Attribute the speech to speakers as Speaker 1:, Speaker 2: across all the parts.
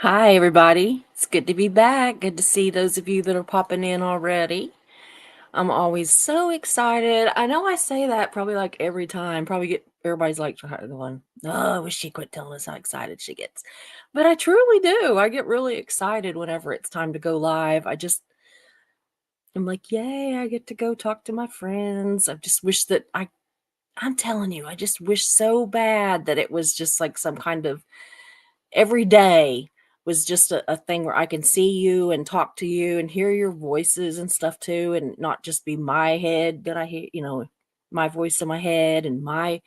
Speaker 1: Hi, everybody. It's good to be back. Good to see those of you that are popping in already. I'm always so excited. I know I say that probably like every time. Probably get everybody's like going, "Oh, I wish she quit telling us how excited she gets." But I truly do. I get really excited whenever it's time to go live. I'm like, "Yay, I get to go talk to my friends." I just wish that I'm telling you, I just wish so bad that it was just like some kind of every day was just a thing where I can see you and talk to you and hear your voices and stuff too, and not just be my head that I hear, my voice in my head and my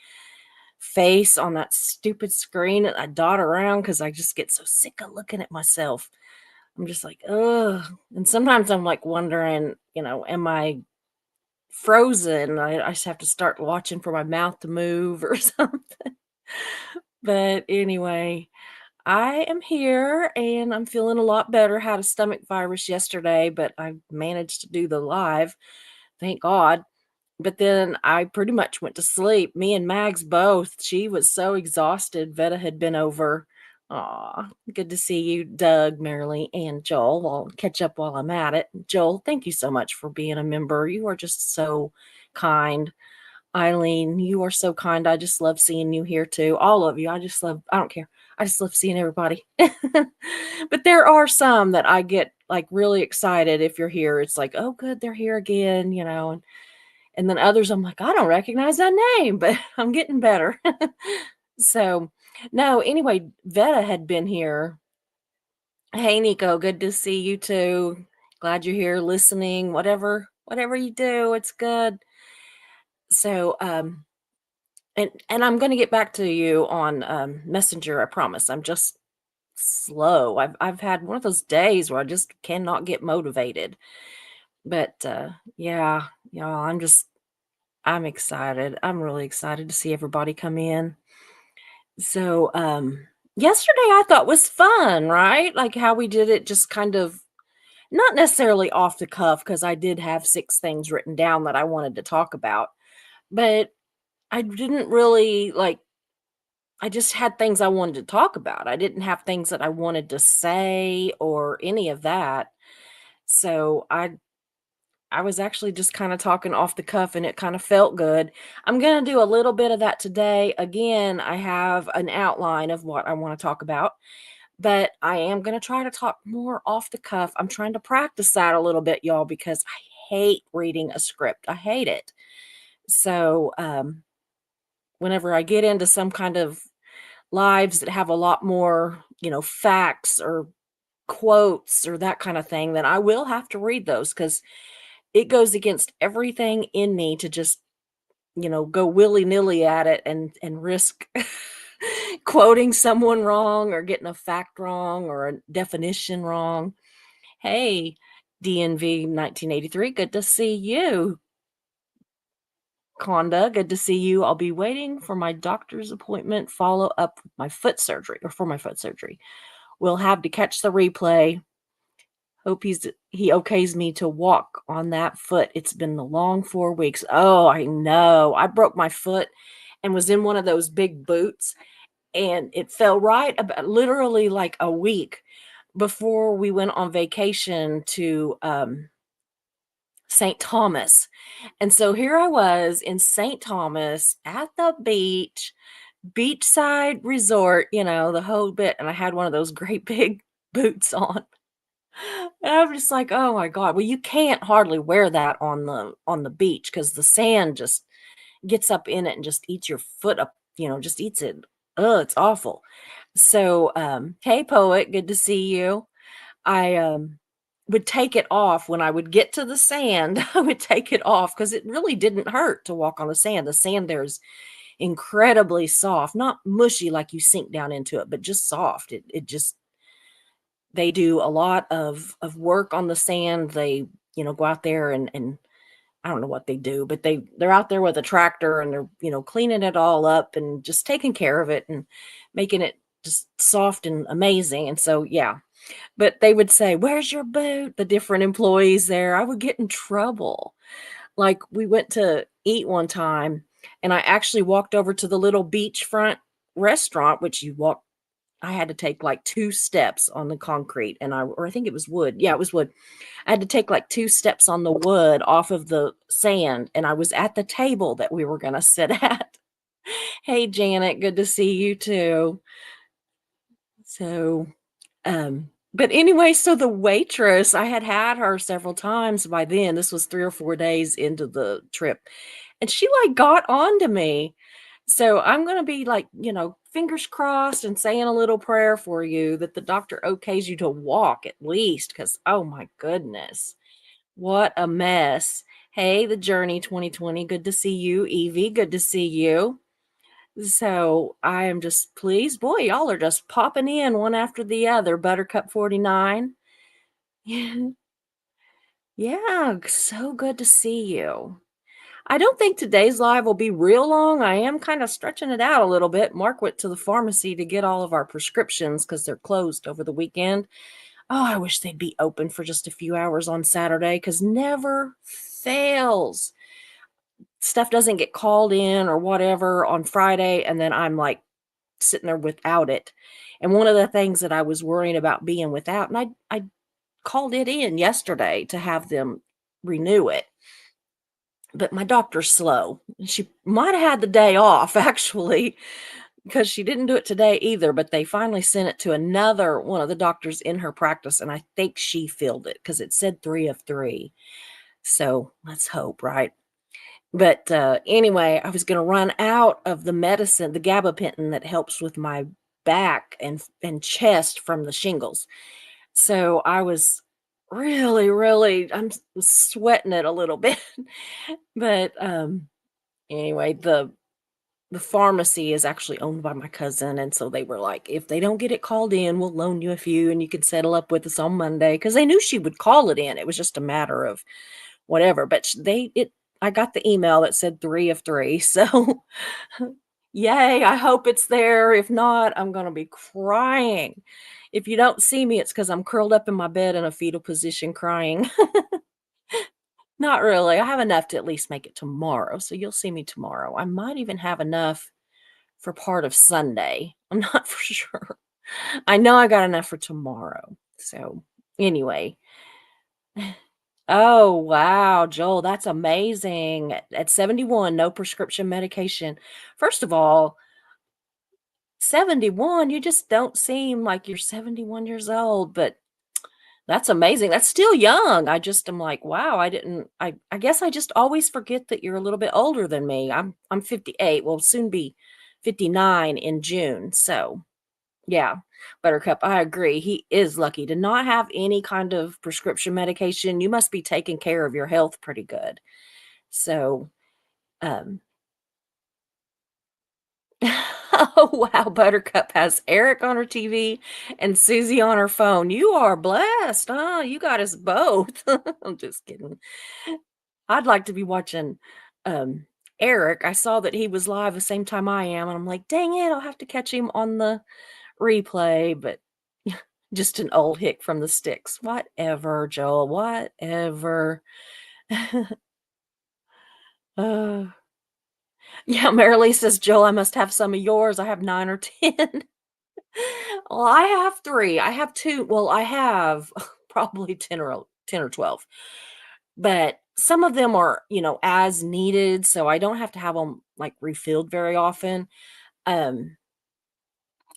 Speaker 1: face on that stupid screen that I dot around because I just get so sick of looking at myself. I'm just like, ugh. And sometimes I'm like wondering, am I frozen? I just have to start watching for my mouth to move or something. But anyway, I am here and I'm feeling a lot better. Had a stomach virus yesterday, but I managed to do the live. Thank God. But then I pretty much went to sleep. Me and Mags both. She was so exhausted. Veta had been over. Aw, good to see you, Doug, Marilee, and Joel. I'll catch up while I'm at it. Joel, thank you so much for being a member. You are just so kind. Eileen, you are so kind. I just love seeing you here too. All of you. I don't care. I just love seeing everybody. But there are some that I get like really excited if you're here. It's like, oh, good, they're here again, and then others I'm like, I don't recognize that name, but I'm getting better. So, no, anyway, Veta had been here. Hey, Nico, good to see you too. Glad you're here listening. Whatever you do, it's good. So, and I'm gonna get back to you on, Messenger, I promise. I'm just slow. I've had one of those days where I just cannot get motivated. But, yeah, y'all, I'm excited. I'm really excited to see everybody come in. So, yesterday I thought was fun, right? Like how we did it just kind of not necessarily off the cuff because I did have 6 things written down that I wanted to talk about, but I didn't really like I just had things I wanted to talk about. I didn't have things that I wanted to say or any of that. So I was actually just kind of talking off the cuff and it kind of felt good. I'm going to do a little bit of that today. Again, I have an outline of what I want to talk about, but I am going to try to talk more off the cuff. I'm trying to practice that a little bit, y'all, because I hate reading a script. I hate it. So, whenever I get into some kind of lives that have a lot more, facts or quotes or that kind of thing, then I will have to read those because it goes against everything in me to just, go willy-nilly at it and risk quoting someone wrong or getting a fact wrong or a definition wrong. Hey, DNV 1983, good to see you. Conda, good to see you. I'll be waiting for my doctor's appointment, follow up with my foot surgery or for my foot surgery. We'll have to catch the replay. Hope he okays me to walk on that foot. It's been the long 4 weeks. Oh, I know. I broke my foot and was in one of those big boots, and it fell right about literally like a week before we went on vacation to St. Thomas. And so here I was in St. Thomas at the beach, beachside resort, the whole bit, and I had one of those great big boots on. And I'm just like, "Oh my god." Well, you can't hardly wear that on the beach because the sand just gets up in it and just eats your foot up, just eats it. Oh, it's awful. So, hey, poet, good to see you. I, would take it off when I would get to the sand. I would take it off because it really didn't hurt to walk on the sand. The sand there is incredibly soft, not mushy like you sink down into it, but just soft. It just they do a lot of work on the sand. They, go out there and I don't know what they do, but they're out there with a tractor and they're, cleaning it all up and just taking care of it and making it just soft and amazing. And so, yeah, but they would say, "Where's your boot?" The different employees there. I would get in trouble. Like, we went to eat one time, and I actually walked over to the little beachfront restaurant, which you walk I had to take like 2 steps on the concrete or I think it was wood. Yeah, it was wood. I had to take like 2 steps on the wood off of the sand, and I was at the table that we were gonna sit at. Hey, Janet, good to see you too. So, but anyway, so the waitress, I had her several times by then. This was 3 or 4 days into the trip, and she, like, got onto me. So I'm gonna be, like, fingers crossed and saying a little prayer for you that the doctor okays you to walk at least, because oh my goodness, what a mess. Hey, the Journey 2020, good to see you. Evie, good to see you. So I am just pleased. Boy, y'all are just popping in one after the other. Buttercup 49. Yeah, yeah, so good to see you. I don't think today's live will be real long. I am kind of stretching it out a little bit. Mark went to the pharmacy to get all of our prescriptions because they're closed over the weekend. Oh, I wish they'd be open for just a few hours on Saturday because never fails. Stuff doesn't get called in or whatever on Friday, and then I'm like sitting there without it. And one of the things that I was worrying about being without, and I called it in yesterday to have them renew it. But my doctor's slow. She might have had the day off actually, because she didn't do it today either, but they finally sent it to another one of the doctors in her practice, and I think she filled it because it said 3 of 3. So let's hope, right? But anyway, I was going to run out of the medicine, the gabapentin that helps with my back and chest from the shingles. So I was really, really, I'm sweating it a little bit. But anyway, the pharmacy is actually owned by my cousin, and so they were like, if they don't get it called in, we'll loan you a few, and you can settle up with us on Monday, because they knew she would call it in. It was just a matter of whatever. But I got the email that said 3 of 3. So yay, I hope it's there. If not, I'm gonna be crying. If you don't see me, it's because I'm curled up in my bed in a fetal position crying. Not really. I have enough to at least make it tomorrow, so you'll see me tomorrow. I might even have enough for part of Sunday. I'm not for sure. I know I got enough for tomorrow. So, anyway. Oh, wow, Joel, that's amazing. At 71, no prescription medication. First of all, 71, you just don't seem like you're 71 years old, but that's amazing. That's still young. I just am like, wow, I guess I just always forget that you're a little bit older than me. I'm 58. Will soon be 59 in June. So, yeah, Buttercup, I agree. He is lucky to not have any kind of prescription medication. You must be taking care of your health pretty good. So, um oh, wow, Buttercup has Eric on her TV and Susie on her phone. You are blessed, huh? You got us both. I'm just kidding. I'd like to be watching, Eric. I saw that he was live the same time I am, and I'm like, "Dang it, I'll have to catch him on the replay," but just an old hick from the sticks. Whatever, Joel, whatever. Uh, yeah, Marilee says, "Joel, I must have some of yours. I have 9 or 10." Well, I have 3. I have 2. Well, I have probably 10 or 12. But some of them are, as needed, so I don't have to have them like refilled very often. Um,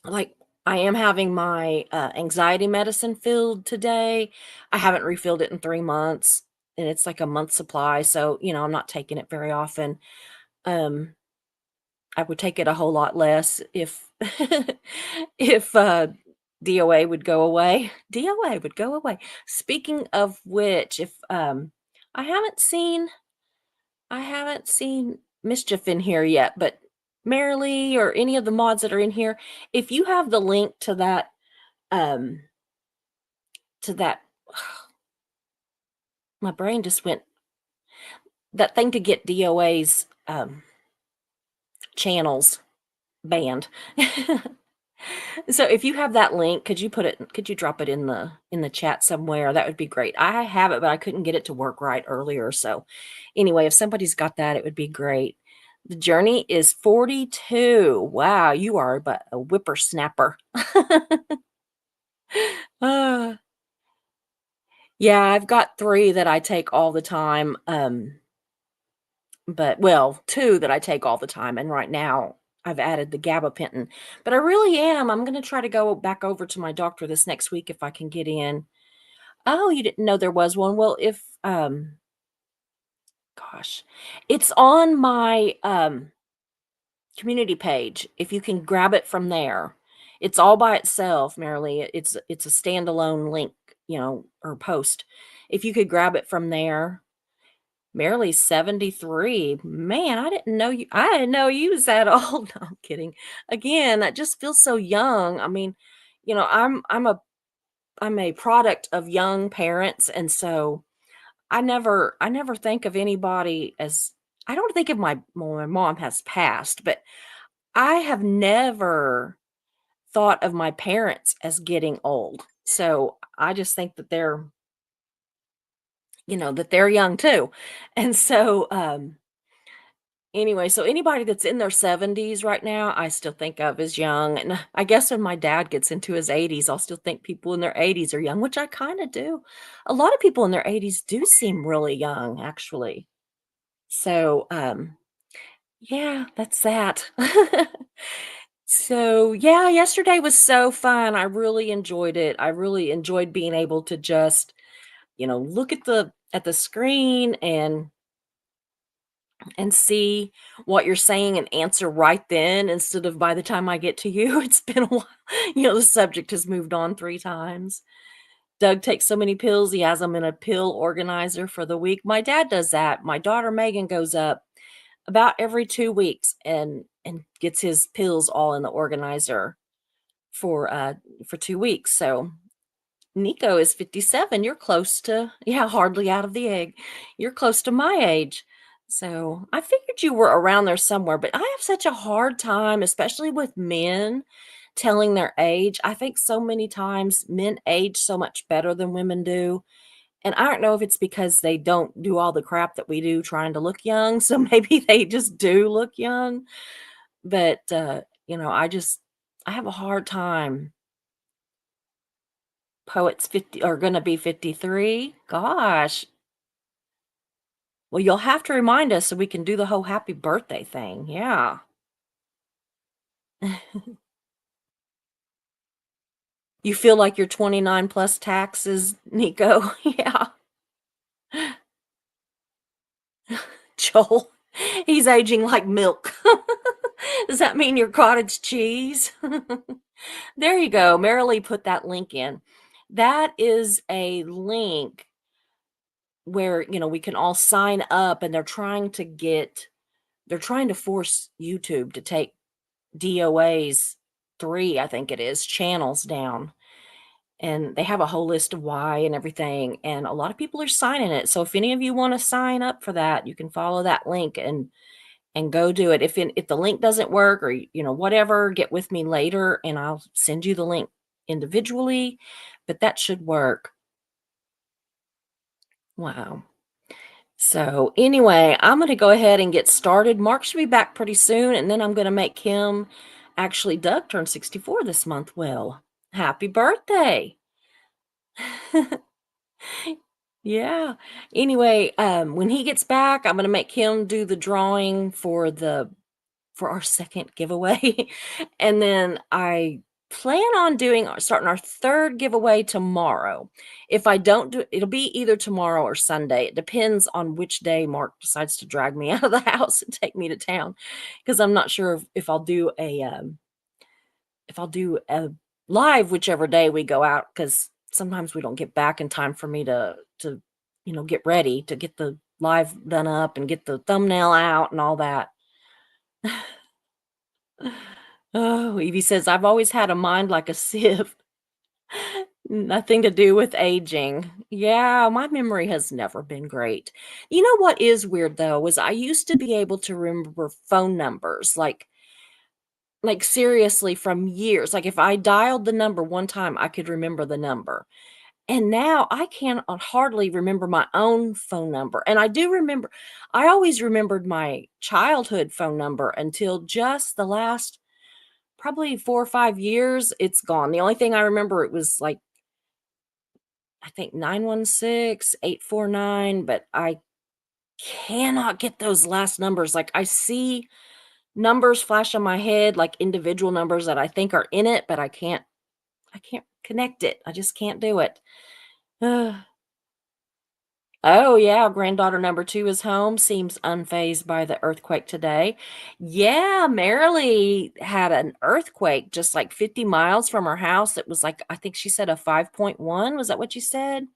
Speaker 1: like I am having my anxiety medicine filled today. I haven't refilled it in 3 months, and it's like a month supply, so I'm not taking it very often. Um, I would take it a whole lot less if if DOA would go away. DOA would go away. Speaking of which, if I haven't seen I haven't seen Mischief in here yet, but Marilee or any of the mods that are in here, if you have the link um to that my brain just went that thing to get DOA's channels banned. So if you have that link, could you drop it in the chat somewhere? That would be great. I have it, but I couldn't get it to work right earlier. So anyway, if somebody's got that, it would be great. The journey is 42. Wow, you are but a whippersnapper. Uh, yeah, I've got 3 that I take all the time, but well, 2 that I take all the time, and right now I've added the gabapentin. But I really am. I'm gonna try to go back over to my doctor this next week if I can get in. Oh, you didn't know there was one? Well, if, gosh, it's on my, community page. If you can grab it from there. It's all by itself, Marilee. It's a standalone link, or post. If you could grab it from there. Marilee's 73. Man, I didn't know you was that old. No, I'm kidding. Again, that just feels so young. I mean, I'm a product of young parents, and so I never think of anybody as I don't think of my mom has passed, but I have never thought of my parents as getting old. So I just think that they're young too. And so anyway, so anybody that's in their 70s right now, I still think of as young. And I guess when my dad gets into his 80s, I'll still think people in their 80s are young, which I kind of do. A lot of people in their 80s do seem really young, actually. So yeah, that's that. So, yeah, yesterday was so fun. I really enjoyed it. I really enjoyed being able to just, look at the screen and see what you're saying and answer right then instead of by the time I get to you. It's been a while. The subject has moved on 3 times. Doug takes so many pills, he has them in a pill organizer for the week. My dad does that. My daughter Megan goes up about every 2 weeks and gets his pills all in the organizer for, uh for 2 weeks. So, Nico is 57. You're close to yeah, hardly out of the egg. You're close to my age. So, I figured you were around there somewhere, but I have such a hard time, especially with men telling their age. I think so many times men age so much better than women do, and I don't know if it's because they don't do all the crap that we do trying to look young, so maybe they just do look young, but, I have a hard time. Poet's 50 are gonna be 53? Gosh. Well, you'll have to remind us so we can do the whole happy birthday thing, yeah. You feel like you're 29 plus taxes, Nico? Yeah. Joel, he's aging like milk. Does that mean your cottage cheese? There you go. Marilee put that link in. That is a link where, we can all sign up and they're trying to force YouTube to take DOA's 3, I think it is, channels down. And they have a whole list of why and everything. And a lot of people are signing it. So if any of you want to sign up for that, you can follow that link and go do it. If the link doesn't work or whatever, get with me later and I'll send you the link individually, but that should work. Wow. So anyway, I'm going to go ahead and get started. Mark should be back pretty soon, and then I'm going to make him actually Doug turned 64 this month. Well, happy birthday. Yeah. Anyway, when he gets back, I'm going to make him do the drawing for our second giveaway. And then I plan on starting our third giveaway tomorrow. If I don't do it'll be either tomorrow or Sunday. It depends on which day Mark decides to drag me out of the house and take me to town because I'm not sure if I'll do a live whichever day we go out because sometimes we don't get back in time for me to get ready to get the live done up and get the thumbnail out and all that. Oh, Evie says, "I've always had a mind like a sieve." Nothing to do with aging. Yeah, my memory has never been great. You know what is weird though, was I used to be able to remember phone numbers, like seriously from years. Like if I dialed the number one time, I could remember the number. And now I can hardly remember my own phone number. And I always remembered my childhood phone number until just the last probably 4 or 5 years, it's gone. The only thing I remember, it was like, I think 916-849, but I cannot get those last numbers. Like, I see numbers flash on my head, like individual numbers that I think are in it, but I can't connect it. I just can't do it. Oh, yeah, granddaughter number 2 is home, seems unfazed by the earthquake today. Yeah, Marilee had an earthquake just like 50 miles from her house. It was like, I think she said a 5.1. Was that what you said?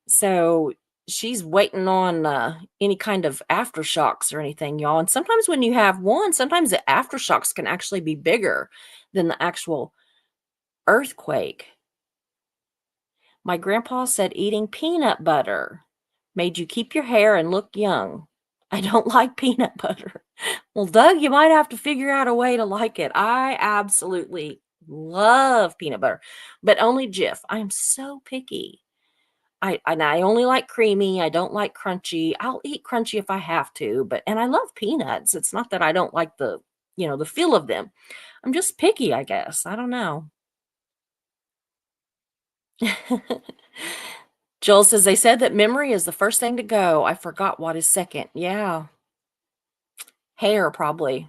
Speaker 1: So she's waiting on any kind of aftershocks or anything, y'all. And sometimes when you have one, sometimes the aftershocks can actually be bigger than the actual earthquake. My grandpa said eating peanut butter made you keep your hair and look young. I don't like peanut butter. Well, Doug, you might have to figure out a way to like it. I absolutely love peanut butter, but only Jif. I am so picky. I only like creamy. I don't like crunchy. I'll eat crunchy if I have to, and I love peanuts. It's not that I don't like the feel of them. I'm just picky, I guess. I don't know. Joel says they said that memory is the first thing to go. I forgot what is second. Yeah. Hair, probably.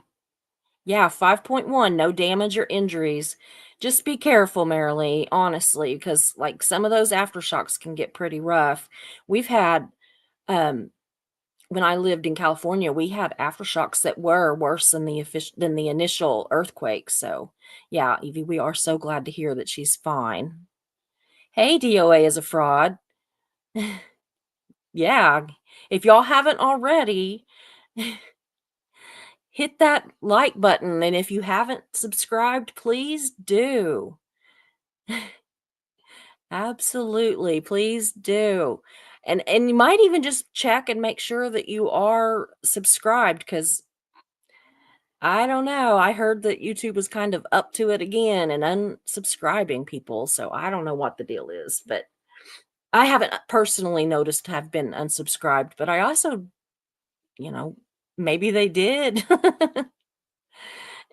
Speaker 1: Yeah, 5.1, no damage or injuries. Just be careful, Marilee, honestly, because like some of those aftershocks can get pretty rough. We've had, um, when I lived in California, we had aftershocks that were worse than the initial earthquake. So, yeah, Evie, we are so glad to hear that she's fine. Hey, DOA is a fraud. Yeah, if y'all haven't already, hit that like button, and if you haven't subscribed, please do. Absolutely, please do. And you might even just check and make sure that you are subscribed, because I don't know, I heard that YouTube was kind of up to it again and unsubscribing people, so I don't know what the deal is, but I haven't personally noticed have been unsubscribed, but I also, you know, maybe they did.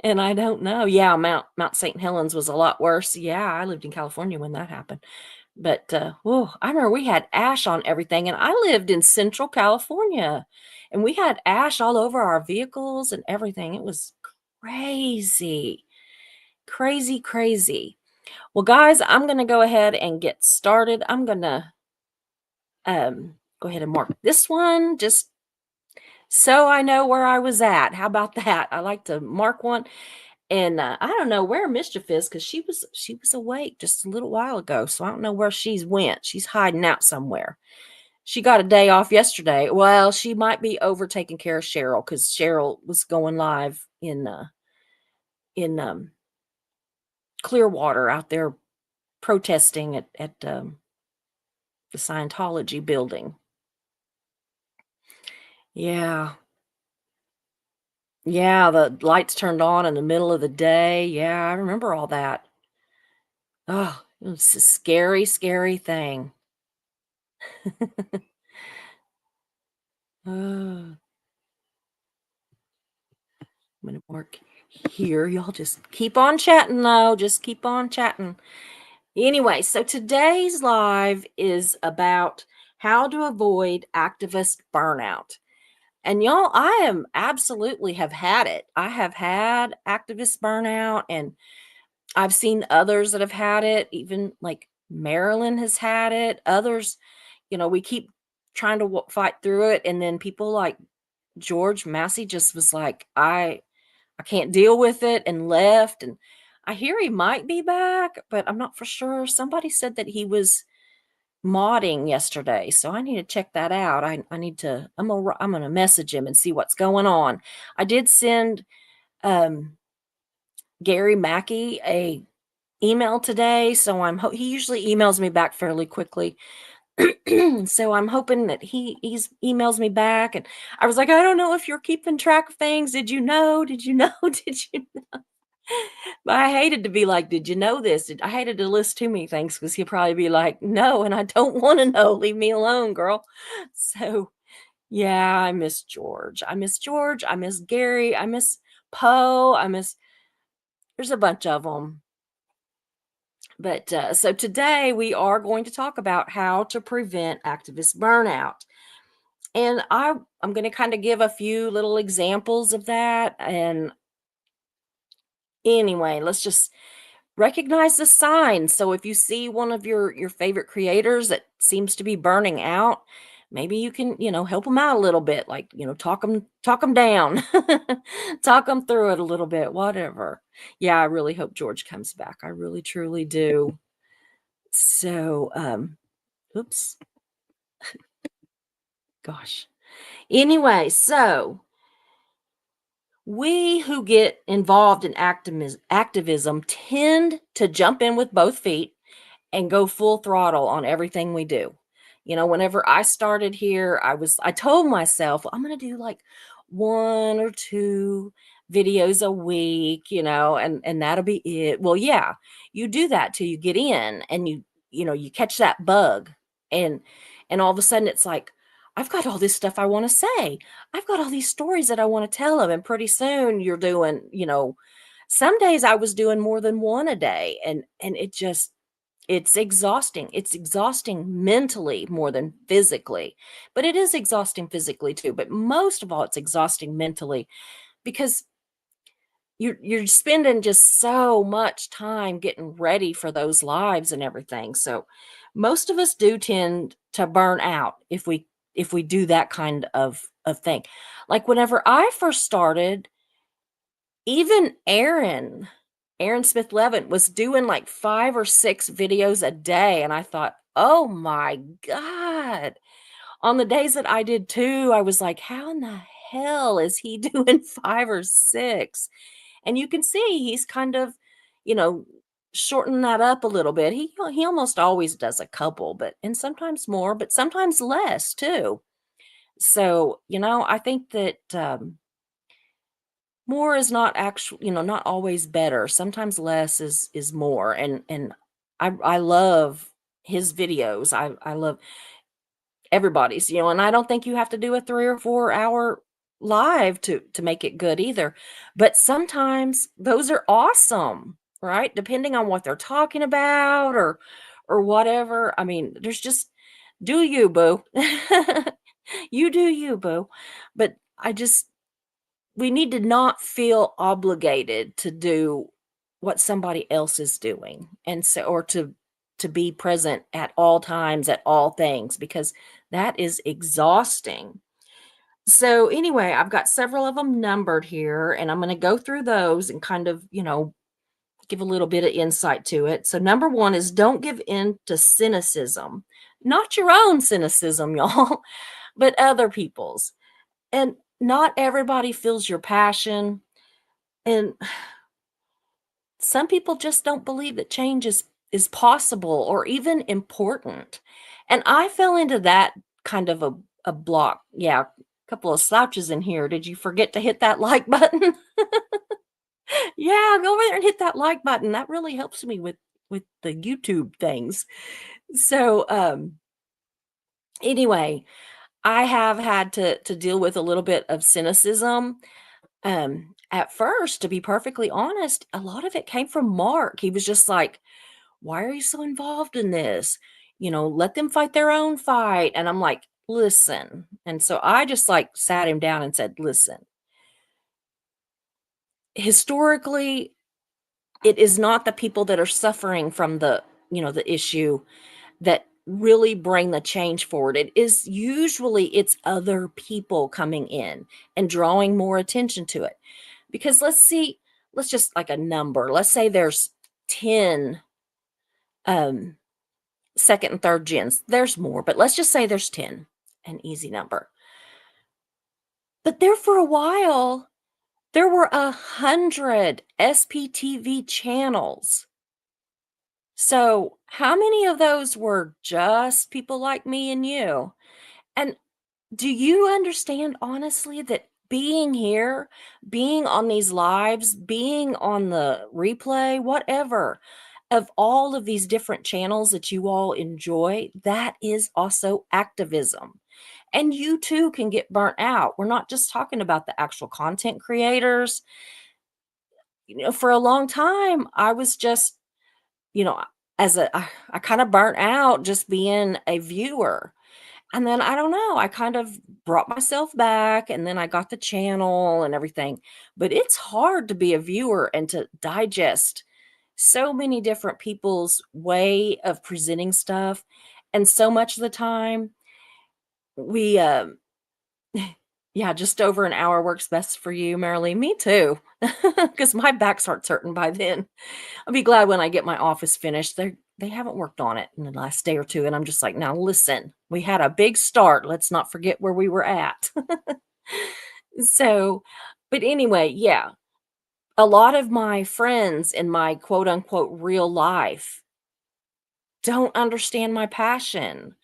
Speaker 1: And I don't know. Yeah, Mount St. Helens was a lot worse. Yeah, I lived in California when that happened. But, I remember we had ash on everything, and I lived in Central California, and we had ash all over our vehicles and everything. It was crazy. Crazy, crazy. Well, guys, I'm gonna go ahead and get started. I'm gonna, go ahead and mark this one just so I know where I was at. How about that? I like to mark one. And, I don't know where Mischief is, because she was awake just a little while ago, so I don't know where she's went. She's hiding out somewhere. She got a day off yesterday. Well, she might be over taking care of Cheryl, because Cheryl was going live in Clearwater out there protesting at the Scientology building. Yeah. Yeah, the lights turned on in the middle of the day. Yeah, I remember all that. Oh, it was a scary, scary thing. Uh, I'm gonna mark here. Y'all just keep on chatting, though. Just keep on chatting. Anyway, so today's live is about how to avoid activist burnout. And y'all, I am absolutely have had it. I have had activist burnout, and I've seen others that have had it. Even like Marilyn has had it. Others, we keep trying to fight through it. And then people like George Massey just was like, I can't deal with it, and left. And I hear he might be back, but I'm not for sure. Somebody said that he was modding yesterday, so I need to check that out. I need to. I'm gonna message him and see what's going on. I did send Gary Mackey a email today, so he usually emails me back fairly quickly. So I'm hoping that he's emails me back. And I was like, I don't know if you're keeping track of things. Did you know? Did you know? Did you know? But I hated to be like, "Did you know this?" I hated to list too many things because he'll probably be like, "No, and I don't wanna know. Leave me alone, girl." So, yeah, I miss George. I miss George, I miss Gary, I miss Poe, I miss there's a bunch of them. But, so today we are going to talk about how to prevent activist burnout. And I'm gonna kinda give a few little examples of that, and anyway, let's just recognize the signs. So if you see one of your favorite creators that seems to be burning out, maybe you can, help them out a little bit, like, talk them down. Talk them through it a little bit, whatever. Yeah, I really hope George comes back. I really truly do. So, oops, gosh. Anyway, so we who get involved in activism tend to jump in with both feet and go full throttle on everything we do. Whenever I started here, I told myself, I'm going to do like one or two videos a week, and that'll be it. Well, yeah, you do that till you get in and you catch that bug and all of a sudden it's like I've got all this stuff I want to say. I've got all these stories that I want to tell them, and pretty soon you're doing, some days I was doing more than one a day, and it's exhausting. It's exhausting mentally more than physically, but it is exhausting physically too. But most of all, it's exhausting mentally because you're spending just so much time getting ready for those lives and everything. So most of us do tend to burn out if we do that kind of thing. Like whenever I first started, even Aaron Smith Levitt was doing like 5 or 6 videos a day, and I thought, "Oh my god." On the days that I did 2, I was like, "How in the hell is he doing 5 or 6?" And you can see he's kind of, you know, shortening that up a little bit. He almost always does a couple, but and sometimes more, but sometimes less too. So, I think that, more is not not always better. Sometimes less is more, and I love his videos. I love everybody's, and I don't think you have to do a 3 or 4 hour live to make it good either. But sometimes those are awesome, right? Depending on what they're talking about or whatever. I mean, there's just do you, boo. You do you, boo. But I just we need to not feel obligated to do what somebody else is doing, and so or to be present at all times at all things, because that is exhausting. So anyway, I've got several of them numbered here, and I'm going to go through those and kind of, give a little bit of insight to it. So number 1 is don't give in to cynicism. Not your own cynicism, y'all, but other people's. And not everybody feels your passion, and some people just don't believe that change is possible or even important. And I fell into that kind of a block. Yeah, a couple of slouches in here. Did you forget to hit that like button? Yeah, go over there and hit that like button. That really helps me with the YouTube things. So anyway, I have had to deal with a little bit of cynicism. At first, to be perfectly honest, a lot of it came from Mark. He was just like, "Why are you so involved in this? Let them fight their own fight." And I'm like, "Listen." And so I just like sat him down and said, "Listen, historically, it is not the people that are suffering from the issue that really bring the change forward. It is usually it's other people coming in and drawing more attention to it. Because let's just like a number. Let's say there's 10 um second and third gens. There's more, but let's just say there's 10, an easy number. But there for a while, there were 100 SPTV channels. So how many of those were just people like me and you? And do you understand honestly that being here, being on these lives, being on the replay, whatever, of all of these different channels that you all enjoy, that is also activism. And you too can get burnt out. We're not just talking about the actual content creators. For a long time, I was just, you know, I kind of burnt out just being a viewer. And then I don't know, I kind of brought myself back and then I got the channel and everything. But it's hard to be a viewer and to digest so many different people's way of presenting stuff. And so much of the time, we, yeah, just over an hour works best for you, Marilee. Me too, because my back starts hurting by then. I'll be glad when I get my office finished. They haven't worked on it in the last day or 2, and I'm just like, "Now listen, we had a big start. Let's not forget where we were at." So, but anyway, yeah, a lot of my friends in my quote unquote real life don't understand my passion.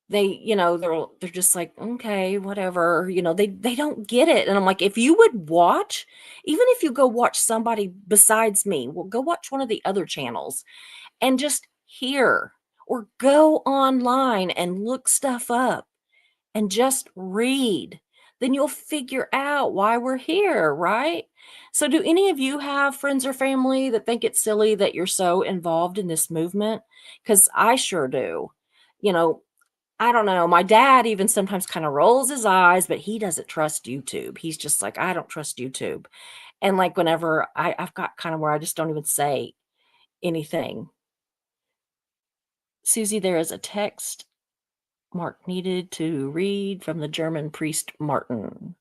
Speaker 1: They're just like, "Okay, whatever," they don't get it, and I'm like, "If you would watch, even if you go watch somebody besides me, well, go watch one of the other channels and just hear or go online and look stuff up and just read. Then you'll figure out why we're here, right?" So, do any of you have friends or family that think it's silly that you're so involved in this movement? Because I sure do. You know, I don't know. My dad even sometimes kind of rolls his eyes, but he doesn't trust YouTube. He's just like, I don't trust YouTube. And like whenever I've got kind of where I just don't even say anything. Susie, there is a text Mark needed to read from the German priest Martin.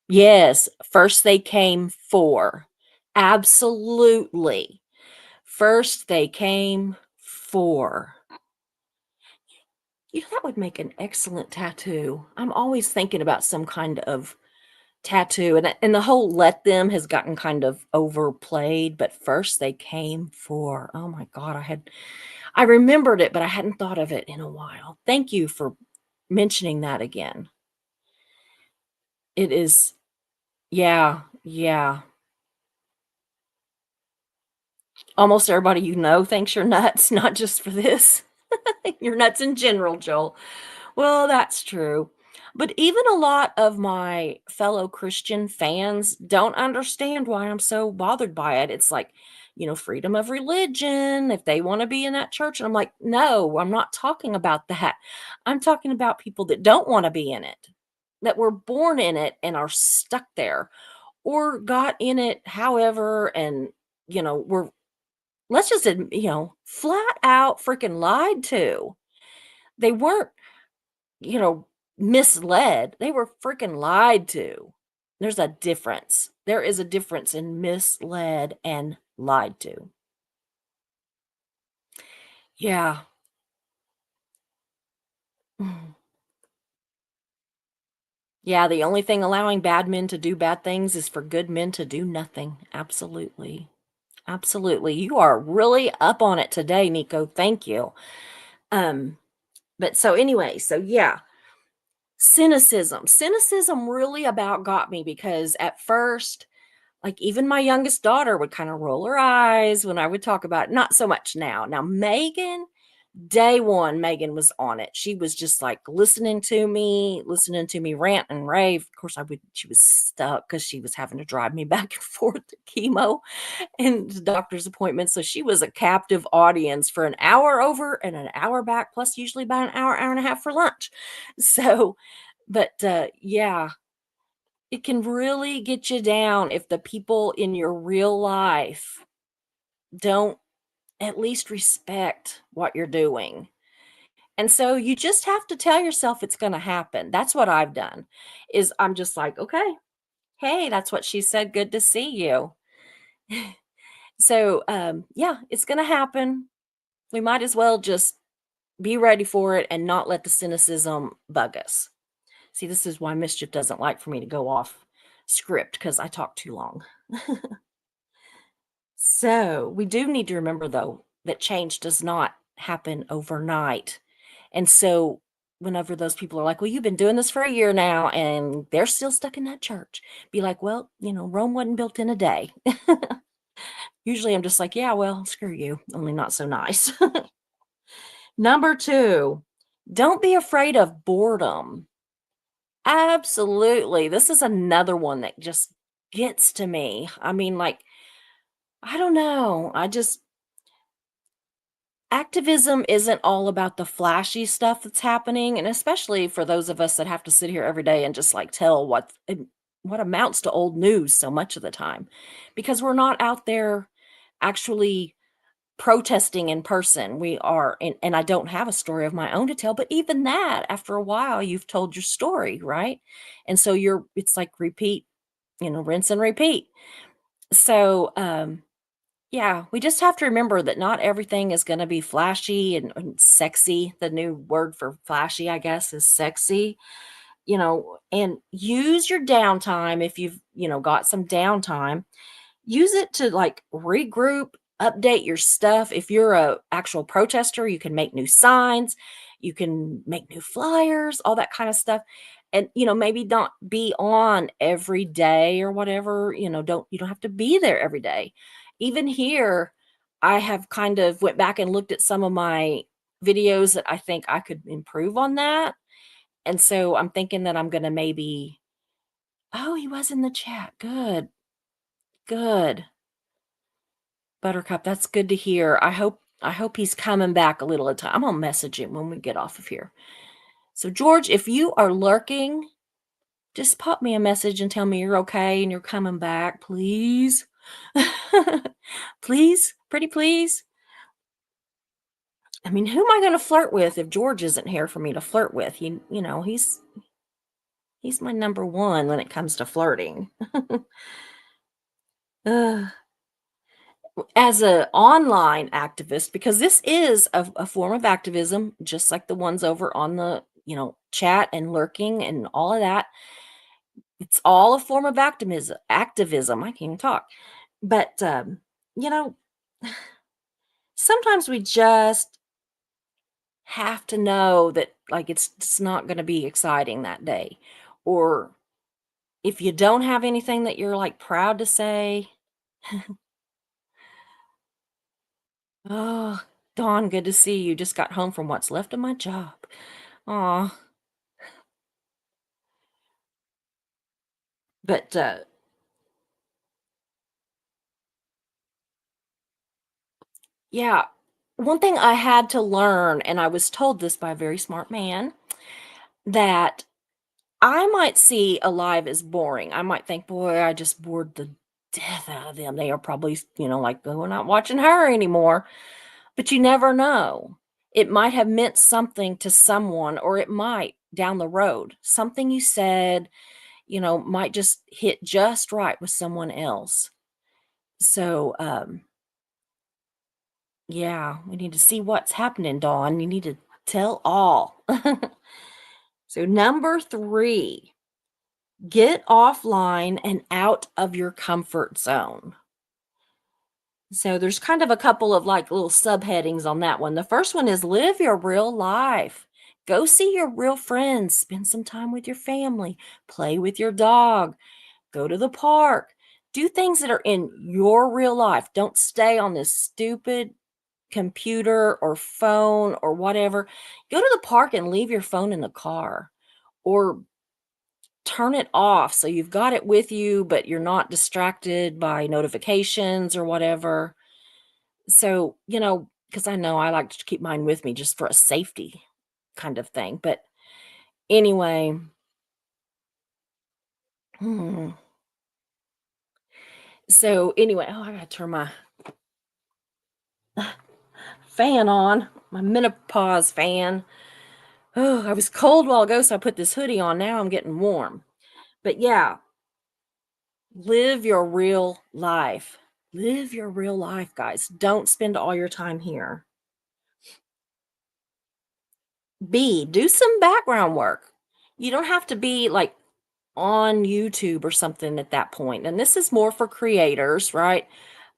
Speaker 1: Yes, first they came for. Absolutely. First they came for. That would make an excellent tattoo. I'm always thinking about some kind of tattoo, and the whole "let them" has gotten kind of overplayed, but first they came for. Oh my god, I remembered it, but I hadn't thought of it in a while. Thank you for mentioning that again. It is, yeah, yeah. Almost everybody thinks you're nuts, not just for this. You're nuts in general, Joel. Well, that's true. But even a lot of my fellow Christian fans don't understand why I'm so bothered by it. It's like, freedom of religion, if they want to be in that church. And I'm like, no, I'm not talking about that. I'm talking about people that don't want to be in it, that were born in it and are stuck there, or got in it however, and, were, let's just, flat out freaking lied to. They weren't, you know, misled. They were freaking lied to. There's a difference. There is a difference in misled and lied to. Yeah. Mm. Yeah, the only thing allowing bad men to do bad things is for good men to do nothing. Absolutely. Absolutely. You are really up on it today, Nico. Thank you. Um, but so anyway, so yeah, cynicism. Cynicism really about got me because at first, like, even my youngest daughter would kinda roll her eyes when I would talk about it, not so much now. Now, Megan, day 1, Megan was on it. She was just, like, listening to me rant and rave. Of course, I would she was stuck because she was having to drive me back and forth to chemo and to doctor's appointments, so she was a captive audience for an hour over and an hour back, plus usually about an hour, hour and a half for lunch. So, but, yeah, it can really get you down if the people in your real life don't at least respect what you're doing. And so you just have to tell yourself it's gonna happen. That's what I've done, is I'm just like, "Okay, hey, that's what she said, good to see you." So, yeah, it's gonna happen. We might as well just be ready for it and not let the cynicism bug us. See, this is why Mischief doesn't like for me to go off script because I talk too long. So, we do need to remember, though, that change does not happen overnight. And so whenever those people are like, "Well, you've been doing this for a year now," and they're still stuck in that church, be like, "Well, Rome wasn't built in a day." Usually I'm just like, "Yeah, well, screw you, only not so nice." Number 2, don't be afraid of boredom. Absolutely. This is another one that just gets to me. I mean, like, I don't know. Activism isn't all about the flashy stuff that's happening, and especially for those of us that have to sit here every day and just like tell what amounts to old news so much of the time, because we're not out there actually protesting in person. We are, and I don't have a story of my own to tell, but even that, after a while, you've told your story, right? And so it's like repeat, rinse and repeat. So, yeah, we just have to remember that not everything is going to be flashy and sexy. The new word for flashy, I guess, is sexy, and use your downtime if you've, got some downtime. Use it to, like, regroup, update your stuff. If you're a actual protester, you can make new signs, you can make new flyers, all that kind of stuff. And, maybe not be on every day or whatever, you don't have to be there every day. Even here, I have kind of went back and looked at some of my videos that I think I could improve on that. And so I'm thinking that I'm gonna maybe. Oh, he was in the chat. Good, good. Buttercup, that's good to hear. I hope he's coming back a little at a time. I'm gonna message him when we get off of here. So George, if you are lurking, just pop me a message and tell me you're okay and you're coming back, please. Please, pretty please. I mean, who am I gonna flirt with if George isn't here for me to flirt with? He's my number one when it comes to flirting. Ugh. As a online activist, because this is a form of activism, just like the ones over on the, chat and lurking and all of that. It's all a form of activism. I can't even talk. But you know, sometimes we just have to know that, like, it's not going to be exciting that day. Or if you don't have anything that you're like proud to say, oh, Dawn, good to see you. Just got home from what's left of my job. Aw. But yeah, one thing I had to learn, and I was told this by a very smart man, that I might see Alive as boring. I might think, boy, I just bored the death out of them. They are probably, like, "Oh, we're not watching her anymore." But you never know. It might have meant something to someone, or it might down the road. Something you said, might just hit just right with someone else. So, yeah, we need to see what's happening, Dawn. You need to tell all. So, number 3, get offline and out of your comfort zone. So, there's kind of a couple of like little subheadings on that one. The first one is live your real life. Go see your real friends, spend some time with your family, play with your dog, go to the park, do things that are in your real life. Don't stay on this stupid computer or phone or whatever. Go to the park and leave your phone in the car, or turn it off so you've got it with you, but you're not distracted by notifications or whatever. So, because I know I like to keep mine with me just for a safety kind of thing. But anyway, hmm, so anyway, oh, I gotta turn my fan on, my menopause fan. Oh, I was cold a while ago, so I put this hoodie on. Now I'm getting warm. But yeah, live your real life. Live your real life, guys. Don't spend all your time here. B, do some background work. You don't have to be like on YouTube or something at that point. And this is more for creators, right?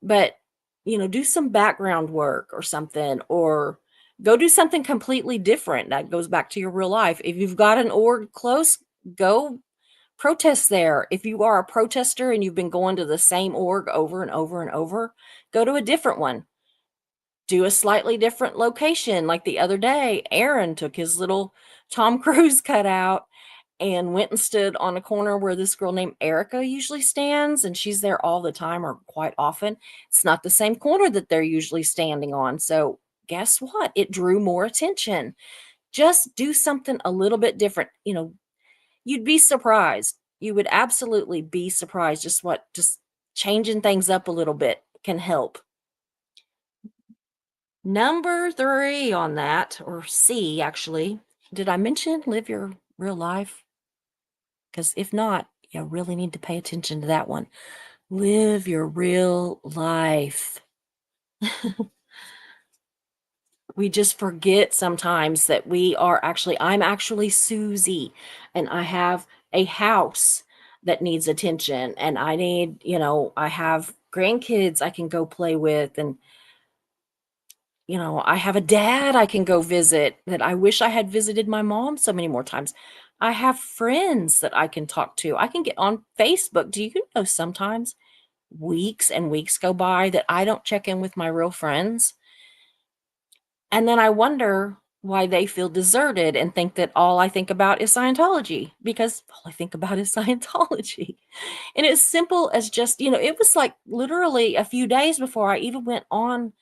Speaker 1: But, do some background work or something, or Go do something completely different. That goes back to your real life. If you've got an org close, go protest there. If you are a protester and you've been going to the same org over and over and over, go to a different one. Do a slightly different location. Like the other day, Aaron took his little Tom Cruise cutout and went and stood on a corner where this girl named Erica usually stands, and she's there all the time or quite often. It's not the same corner that they're usually standing on. So guess what? It drew more attention. Just do something a little bit different. You'd be surprised. You would absolutely be surprised just changing things up a little bit can help. Number 3 on that, or C actually. Did I mention live your real life? Because if not, you really need to pay attention to that one. Live your real life. We just forget sometimes that I'm actually Susie, and I have a house that needs attention, and I have grandkids I can go play with, and I have a dad I can go visit that I wish I had visited my mom so many more times. I have friends that I can talk to. I can get on Facebook. Do you know sometimes weeks and weeks go by that I don't check in with my real friends? And then I wonder why they feel deserted and think that all I think about is Scientology, because all I think about is Scientology. And it's simple as just, it was like literally a few days before I even went on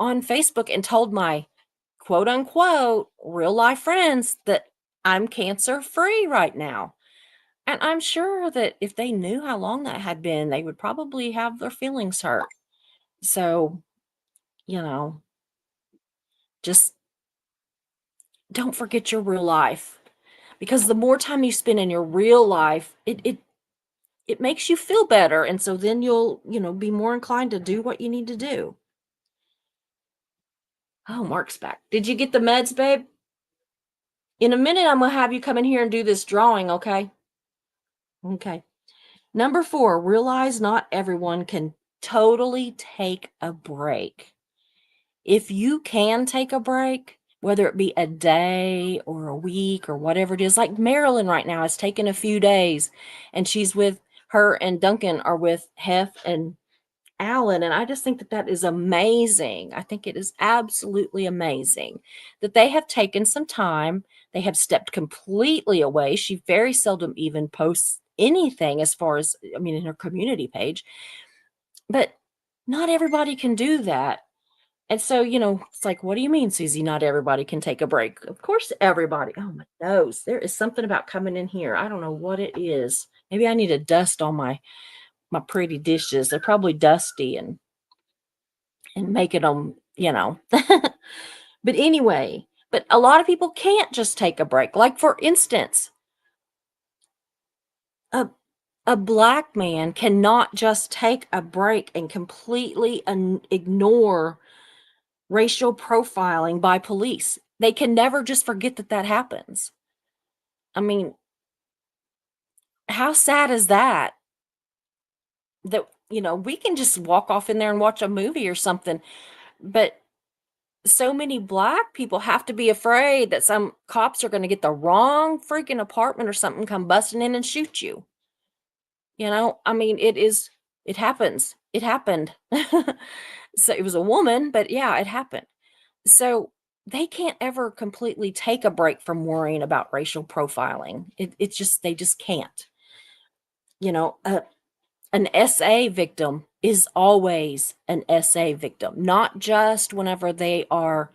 Speaker 1: Facebook and told my quote unquote real life friends that I'm cancer free right now. And I'm sure that if they knew how long that had been, they would probably have their feelings hurt. So, you know, just don't forget your real life, because the more time you spend in your real life, it makes you feel better. And so then you'll, be more inclined to do what you need to do. Oh, Mark's back. Did you get the meds, babe? In a minute, I'm going to have you come in here and do this drawing, okay? Okay. Number 4, realize not everyone can totally take a break. If you can take a break, whether it be a day or a week or whatever it is, like Marilyn right now has taken a few days, and her and Duncan are with Hef and Alan. And I just think that that is amazing. I think it is absolutely amazing that they have taken some time. They have stepped completely away. She very seldom even posts anything as far as, in her community page. But not everybody can do that. And so, it's like, what do you mean, Susie? Not everybody can take a break. Of course, everybody. Oh, my nose. There is something about coming in here. I don't know what it is. Maybe I need to dust all my pretty dishes. They're probably dusty and making them, But anyway, but a lot of people can't just take a break. Like, for instance, a a black man cannot just take a break and completely ignore racial profiling by police. They can never just forget that that happens. I mean, how sad is that? That, we can just walk off in there and watch a movie or something, but so many black people have to be afraid that some cops are going to get the wrong freaking apartment or something, come busting in and shoot you. It happens. It happened. So it was a woman, but yeah, it happened. So they can't ever completely take a break from worrying about racial profiling. They just can't. You know, uh, an SA victim is always an SA victim, not just whenever they are,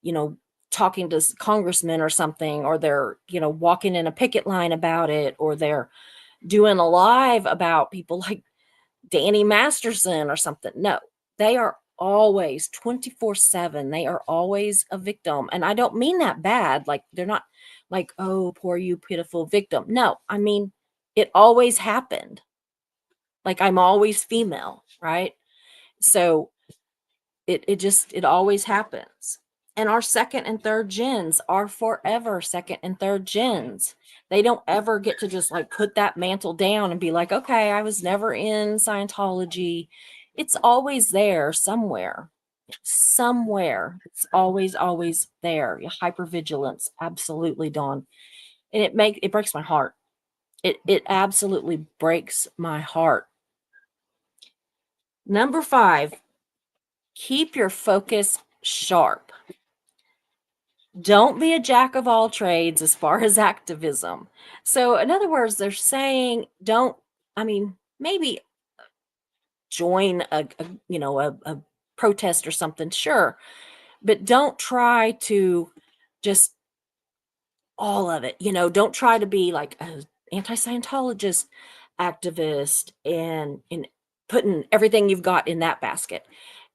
Speaker 1: you know, talking to congressmen or something, or they're, walking in a picket line about it, or they're doing a live about people like Danny Masterson or something. No, they are always 24/7. They are always a victim. And I don't mean that bad. Like, they're not like, oh, poor you, pitiful victim. No, I mean, it always happened. Like, I'm always female, right? So it always happens. And our second and third gens are forever second and third gens. They don't ever get to just like put that mantle down and be like, okay, I was never in Scientology. It's always there somewhere. somewhere. It's always, always there. Your hypervigilance, absolutely, Dawn. And it breaks my heart. It absolutely breaks my heart. Number 5, keep your focus sharp. Don't be a jack of all trades as far as activism. So, in other words, they're saying don't, I mean, maybe join a protest or something, sure, but don't try to just all of it. Don't try to be like an anti-Scientologist activist and putting everything you've got in that basket.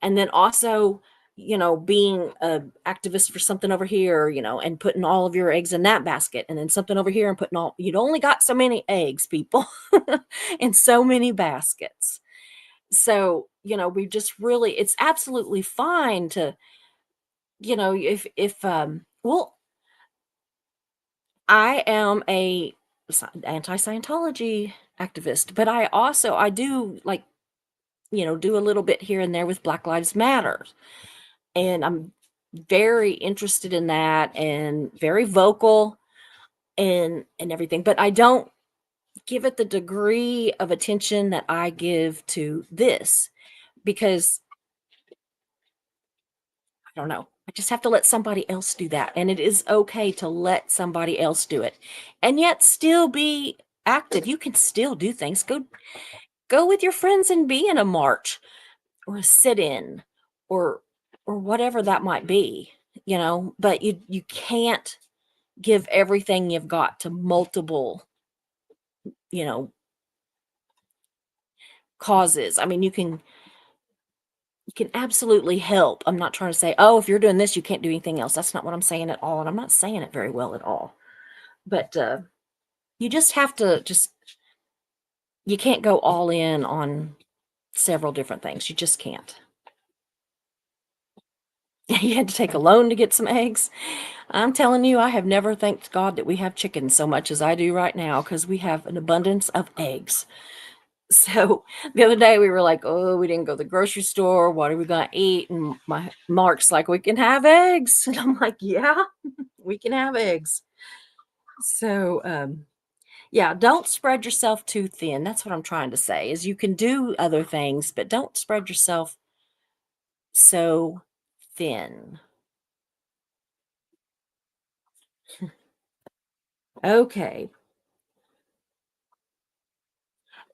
Speaker 1: And then also, being a activist for something over here, and putting all of your eggs in that basket, and then something over here and putting all you'd only got so many eggs, people, in so many baskets. So, we just really it's absolutely fine to, if well, I am a anti-Scientology activist, but I do like, do a little bit here and there with Black Lives Matter. And I'm very interested in that and very vocal and everything, but I don't give it the degree of attention that I give to this because I don't know. I just have to let somebody else do that. And it is okay to let somebody else do it and yet still be active. You can still do things. Go with your friends and be in a march or a sit-in or whatever that might be, but you can't give everything you've got to multiple, you know, causes. I mean, you can absolutely help. I'm not trying to say, oh, if you're doing this, you can't do anything else. That's not what I'm saying at all. And I'm not saying it very well at all. But you just have to you can't go all in on several different things. You just can't. You had to take a loan to get some eggs. I'm telling you, I have never thanked God that we have chickens so much as I do right now because we have an abundance of eggs. So the other day we were like, oh, we didn't go to the grocery store. What are we going to eat? And my Mark's like, we can have eggs. And I'm like, yeah, we can have eggs. So, yeah, don't spread yourself too thin. That's what I'm trying to say is you can do other things, but don't spread yourself so thin. Okay.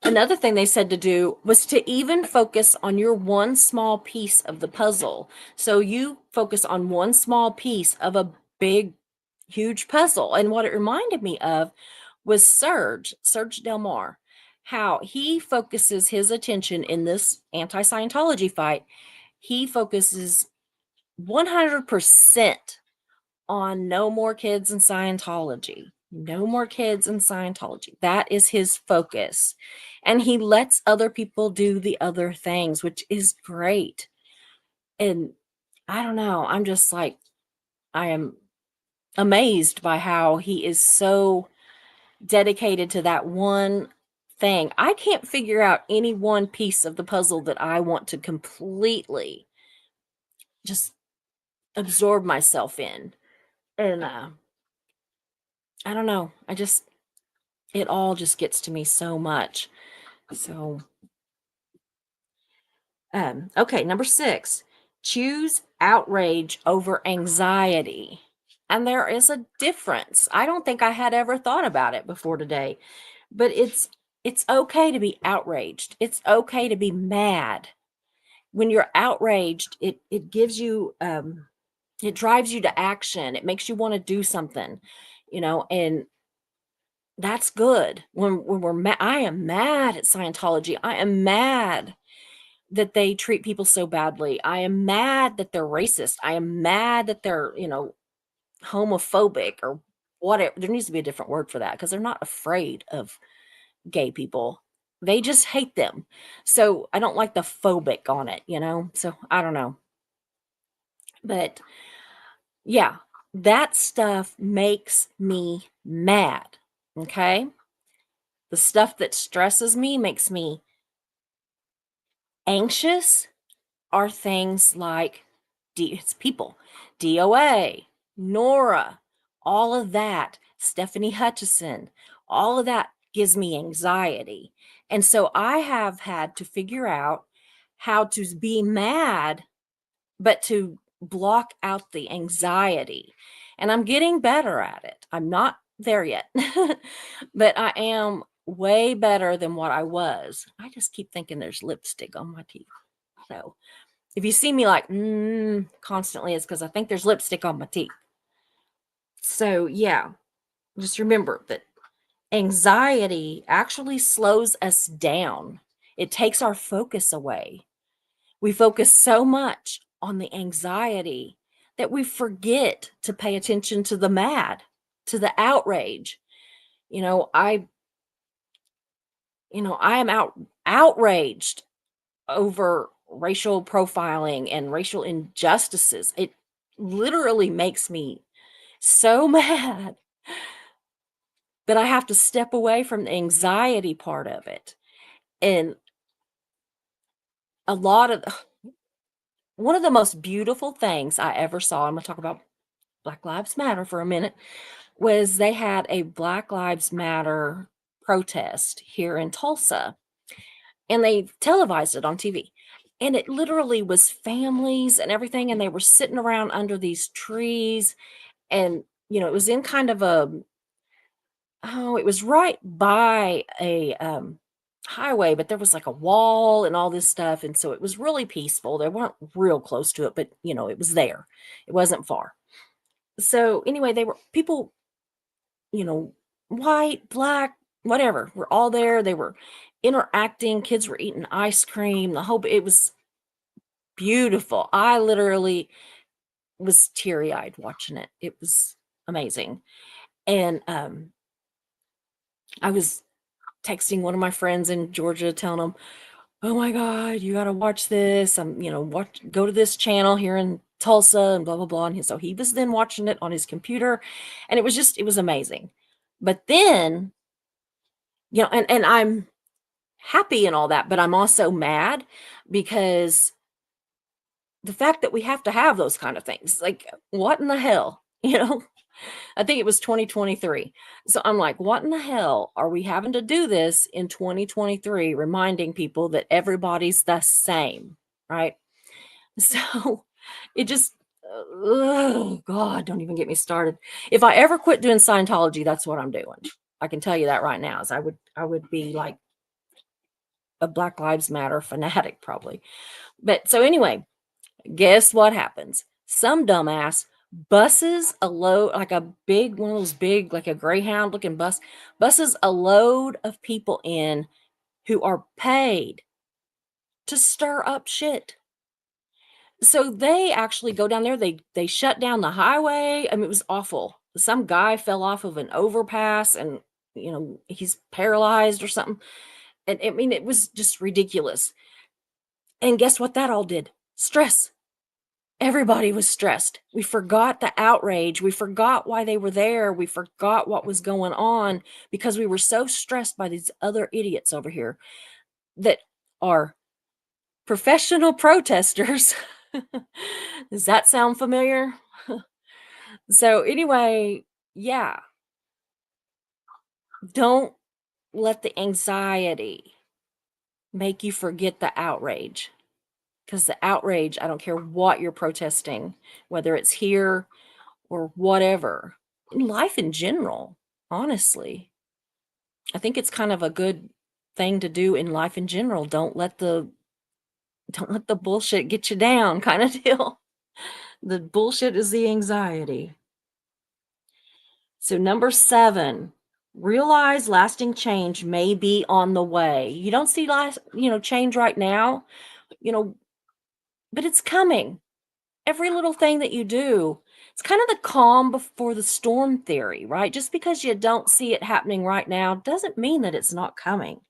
Speaker 1: Another thing they said to do was to even focus on your one small piece of the puzzle. So you focus on one small piece of a big, huge puzzle. And what it reminded me of was Serge Delmar, how he focuses his attention in this anti-Scientology fight. He focuses 100% on no more kids in Scientology. No more kids in Scientology. That is his focus. And he lets other people do the other things, which is great. And I don't know. I'm just like, I am amazed by how he is so dedicated to that one thing. I can't figure out any one piece of the puzzle that I want to completely just absorb myself in. And I don't know. It all just gets to me so much. So, okay, number 6, choose outrage over anxiety. And there is a difference. I don't think I had ever thought about it before today, but it's okay to be outraged. It's okay to be mad. When you're outraged, it gives you it drives you to action. It makes you want to do something, and that's good. When we're mad, I am mad at Scientology. I am mad that they treat people so badly. I am mad that they're racist. I am mad that they're, homophobic or whatever. There needs to be a different word for that because they're not afraid of gay people. They just hate them. So I don't like the phobic on it. So I don't know. But yeah, that stuff makes me mad. Okay. The stuff that stresses me, makes me anxious, are things like it's people, DOA, Nora, all of that, Stephanie Hutchison, all of that gives me anxiety. And so I have had to figure out how to be mad, but to block out the anxiety. And I'm getting better at it. I'm not there yet, but I am way better than what I was. I just keep thinking there's lipstick on my teeth. So if you see me like constantly, it's because I think there's lipstick on my teeth. So yeah, just remember that anxiety actually slows us down. It takes our focus away. We focus so much on the anxiety that we forget to pay attention to the mad, to the outrage. You know, I I am outraged over racial profiling and racial injustices. It literally makes me so mad that I have to step away from the anxiety part of it. And a lot of one of the most beautiful things I ever saw, I'm going to talk about Black Lives Matter for a minute, was they had a Black Lives Matter protest here in Tulsa, and they televised it on TV. And it literally was families and everything, and they were sitting around under these trees. And, it was in kind of it was right by a highway, but there was like a wall and all this stuff. And so it was really peaceful. They weren't real close to it, but, it was there. It wasn't far. So anyway, they were people, white, black, whatever, were all there. They were interacting. Kids were eating ice cream. It was beautiful. I literally was teary-eyed watching it. It was amazing. And I was texting one of my friends in Georgia telling them, "Oh my God, you got to watch this. Go to this channel here in Tulsa and blah, blah, blah." And so he was then watching it on his computer, and it was amazing. But then, and I'm happy and all that, but I'm also mad because the fact that we have to have those kind of things, like, what in the hell, I think it was 2023. So I'm like, what in the hell are we having to do this in 2023, reminding people that everybody's the same, right? So it just, oh God, don't even get me started. If I ever quit doing Scientology, that's what I'm doing. I can tell you that right now, is I would be like a Black Lives Matter fanatic probably. But so anyway, guess what happens? Some dumbass buses a load, like a big one of those big, like a Greyhound looking buses a load of people in who are paid to stir up shit. So they actually go down there, they shut down the highway. I mean, it was awful. Some guy fell off of an overpass and he's paralyzed or something. And I mean, it was just ridiculous. And guess what that all did? Stress. Everybody was stressed. We forgot the outrage. We forgot why they were there. We forgot what was going on because we were so stressed by these other idiots over here that are professional protesters. Does that sound familiar? So anyway, yeah, don't let the anxiety make you forget the outrage. Because the outrage, I don't care what you're protesting, whether it's here or whatever, in life in general, honestly. I think it's kind of a good thing to do in life in general. Don't let the bullshit get you down, kind of deal. The bullshit is the anxiety. So number 7, realize lasting change may be on the way. You don't see change right now, but it's coming. Every little thing that you do, it's kind of the calm before the storm theory, right? Just because you don't see it happening right now doesn't mean that it's not coming.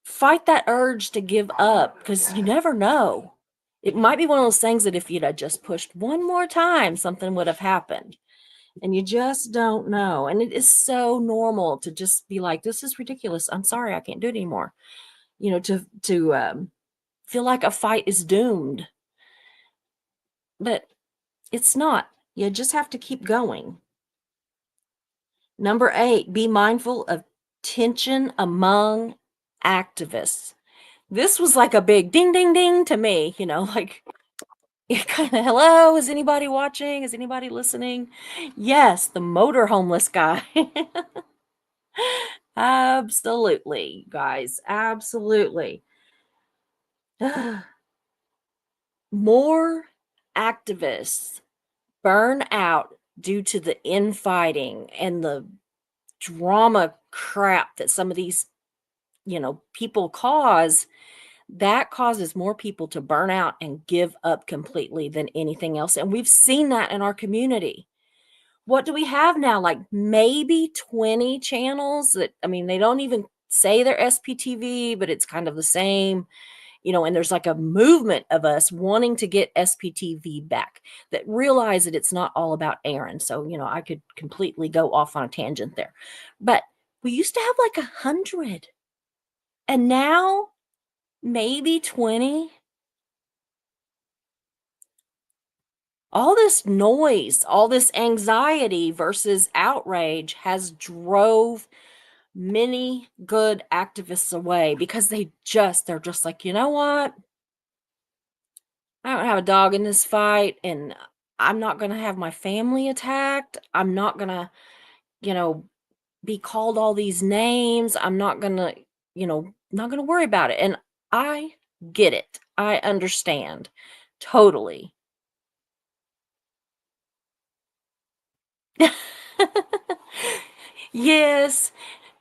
Speaker 1: Fight that urge to give up because you never know. It might be one of those things that if you'd have just pushed one more time, something would have happened. And you just don't know. And it is so normal to just be like, this is ridiculous. I'm sorry, I can't do it anymore. To feel like a fight is doomed. But it's not. You just have to keep going. Number 8, be mindful of tension among activists. This was like a big ding, ding, ding to me, like kind of, hello, is anybody watching? Is anybody listening? Yes, the motor homeless guy. Absolutely, guys. Absolutely. More activists burn out due to the infighting and the drama crap that some of these, people cause. That causes more people to burn out and give up completely than anything else. And we've seen that in our community. What do we have now? Like maybe 20 channels that, I mean, they don't even say they're SPTV, but it's kind of the same, and there's like a movement of us wanting to get SPTV back that realize that it's not all about Aaron. So, I could completely go off on a tangent there. But we used to have like 100. And now maybe 20. All this noise, all this anxiety versus outrage has drove many good activists away because they're just like, you know what? I don't have a dog in this fight, and I'm not going to have my family attacked. I'm not going to, you know, be called all these names. I'm not going to, not going to worry about it. And I get it. I understand totally. Yes,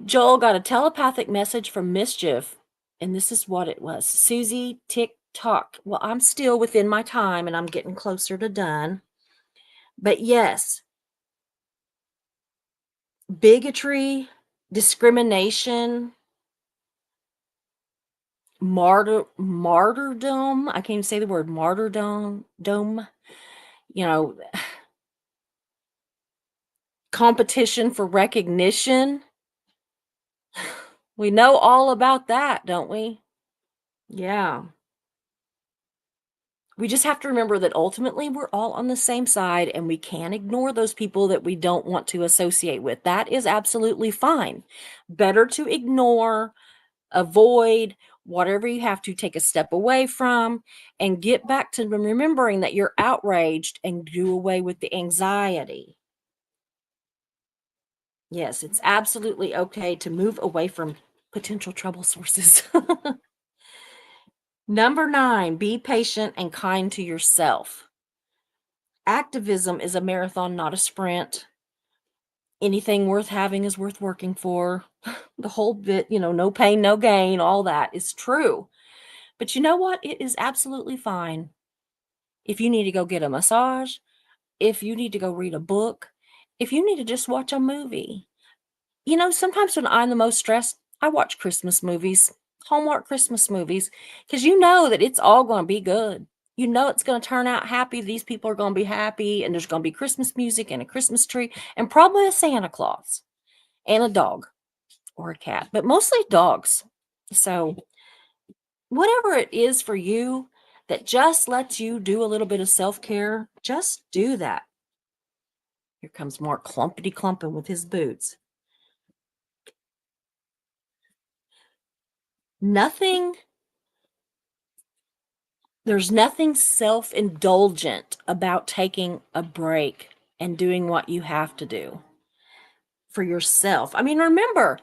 Speaker 1: Joel got a telepathic message from Mischief, and this is what it was. Susie, tick tock. Well, I'm still within my time, and I'm getting closer to done. But yes, bigotry, discrimination, martyrdom. I can't even say the word martyrdom. You know, competition for recognition. We know all about that, don't we? Yeah. We just have to remember that ultimately we're all on the same side and we can't ignore those people that we don't want to associate with. That is absolutely fine. Better to ignore, avoid, whatever you have to take a step away from and get back to remembering that you're outraged and do away with the anxiety. Yes, it's absolutely okay to move away from potential trouble sources. Number 9, be patient and kind to yourself. Activism is a marathon, not a sprint. Anything worth having is worth working for. The whole bit, no pain, no gain, all that is true. But you know what? It is absolutely fine. If you need to go get a massage, if you need to go read a book, if you need to just watch a movie. Sometimes when I'm the most stressed, I watch Christmas movies, Hallmark Christmas movies, because you know that it's all going to be good. You know it's going to turn out happy. These people are going to be happy, and there's going to be Christmas music and a Christmas tree and probably a Santa Claus and a dog or a cat, but mostly dogs. So whatever it is for you that just lets you do a little bit of self-care, just do that. Here comes Mark clumpity clumping with his boots. There's nothing self-indulgent about taking a break and doing what you have to do for yourself. I mean, remember,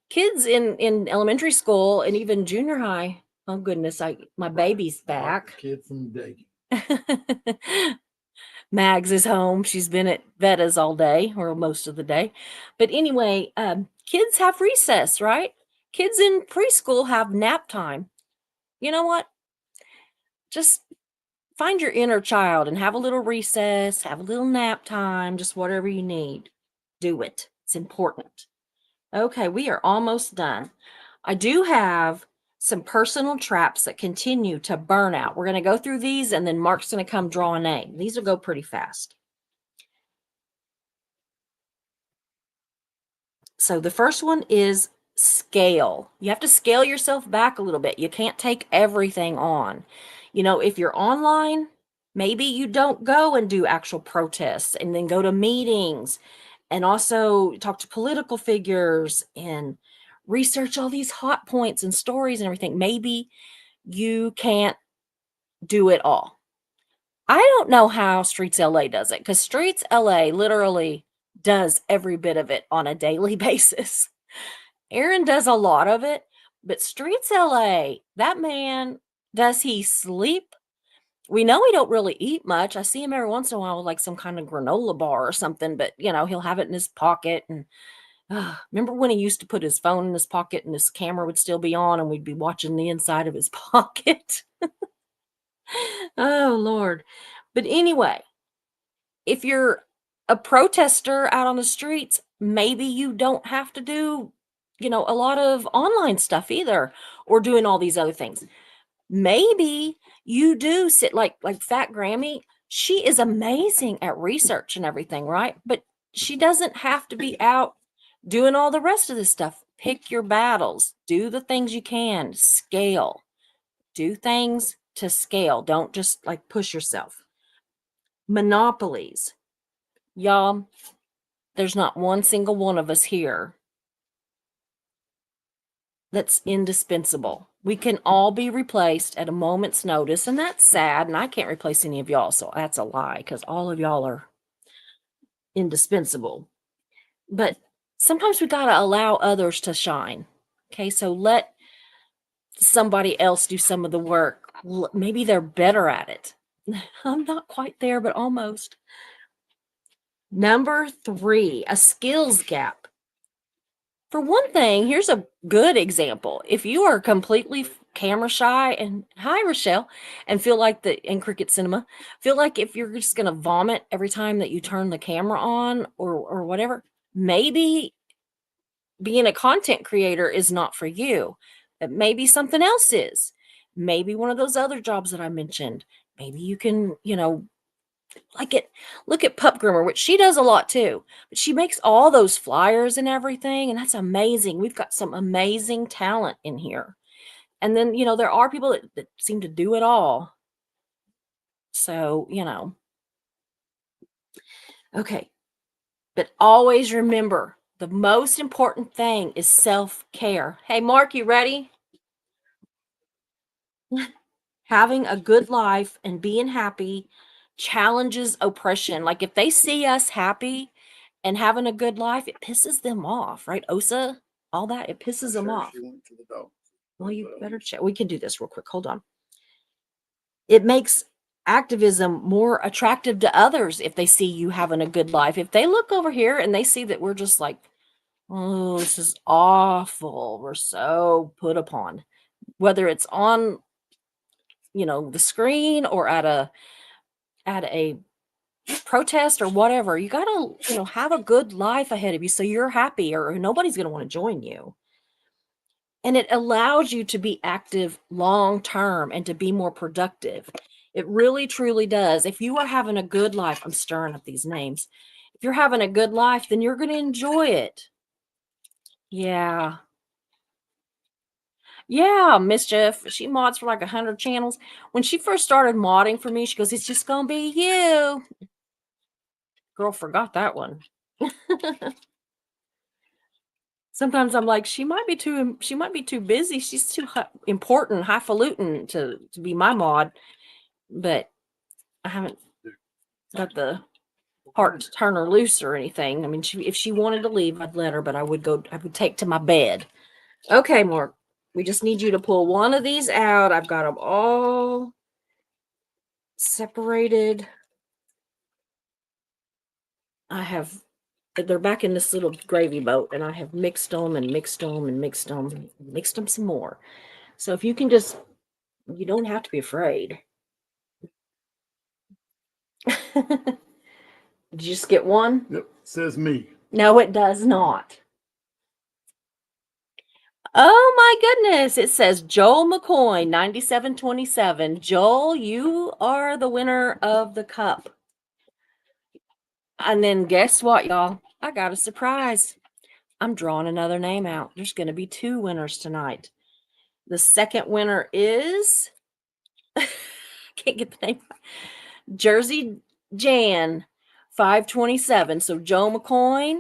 Speaker 1: kids in elementary school and even junior high, oh goodness, my baby's back.
Speaker 2: Kid from the day.
Speaker 1: Mags is home. She's been at Vetta's all day or most of the day. But anyway, kids have recess, right? Kids in preschool have nap time. You know what? Just find your inner child and have a little recess, have a little nap time, just whatever you need. Do it. It's important. Okay, we are almost done. I do have some personal traps that continue to burn out. We're going to go through these and then Mark's going to come draw a name. These will go pretty fast. So the first one is scale. You have to scale yourself back a little bit. You can't take everything on. If you're online, maybe you don't go and do actual protests and then go to meetings and also talk to political figures and research all these hot points and stories and everything. Maybe you can't do it all. I don't know how Streets LA does it, because Streets LA literally does every bit of it on a daily basis. Aaron does a lot of it, but Streets LA, that man, does he sleep? We know he don't really eat much. I see him every once in a while with like some kind of granola bar or something, but he'll have it in his pocket. And remember when he used to put his phone in his pocket and his camera would still be on and we'd be watching the inside of his pocket? Oh, Lord. But anyway, if you're a protester out on the streets, maybe you don't have to do, a lot of online stuff either, or doing all these other things. Maybe you do sit like Fat Grammy. She is amazing at research and everything, right? But she doesn't have to be out doing all the rest of this stuff. Pick your battles. Do the things you can. Scale. Do things to scale. Don't just like push yourself. Monopolies. Y'all, there's not one single one of us here that's indispensable. We can all be replaced at a moment's notice, and that's sad, and I can't replace any of y'all, so that's a lie, because all of y'all are indispensable. But sometimes we got to allow others to shine. Okay, so let somebody else do some of the work. Maybe they're better at it. I'm not quite there, but almost. Number 3, a skills gap. For one thing, here's a good example. If you are completely camera shy, and hi, Rochelle, and feel like in Cricket Cinema, feel like if you're just going to vomit every time that you turn the camera on or whatever, maybe being a content creator is not for you. But maybe something else is. Maybe one of those other jobs that I mentioned. Maybe you can, look at Pup Groomer, which she does a lot too, but she makes all those flyers and everything, and that's amazing. We've got some amazing talent in here. And then, there are people that seem to do it all. So, okay. But always remember, the most important thing is self-care. Hey, Mark, you ready? Having a good life and being happy challenges oppression. Like if they see us happy and having a good life, it pisses them off, right? OSA, all that, it pisses them off. Well, you better check. We can do this real quick. Hold on. It makes activism more attractive to others if they see you having a good life. If they look over here and they see that we're just like, oh, this is awful, we're so put upon, whether it's on the screen or at a protest or whatever, you gotta have a good life ahead of you so you're happy, or nobody's gonna want to join you. And it allows you to be active long term and to be more productive. It really truly does. If you are having a good life, I'm stirring up these names. If you're having a good life, then you're going to enjoy it. Yeah. Yeah, Mischief. She mods for like 100 channels. When she first started modding for me, she goes, "It's just going to be you." Girl, forgot that one. Sometimes I'm like, she might be too busy. She's too important, highfalutin to be my mod. But I haven't got the heart to turn her loose or anything. I mean, if she wanted to leave, I'd let her, but I would take to my bed. Okay, Mark, we just need you to pull one of these out. I've got them all separated. They're back in this little gravy boat, and I have mixed them and mixed them and mixed them and mixed them some more. So if you can you don't have to be afraid. Did you just get one?
Speaker 2: Yep, says me.
Speaker 1: No, it does not. Oh my goodness. It says Joel McCoy, 9727. Joel, you are the winner of the cup. And then guess what, y'all? I got a surprise. I'm drawing another name out. There's going to be 2 winners tonight. The second winner is can't get the name. Jersey Jan 527. So Joe McCoy,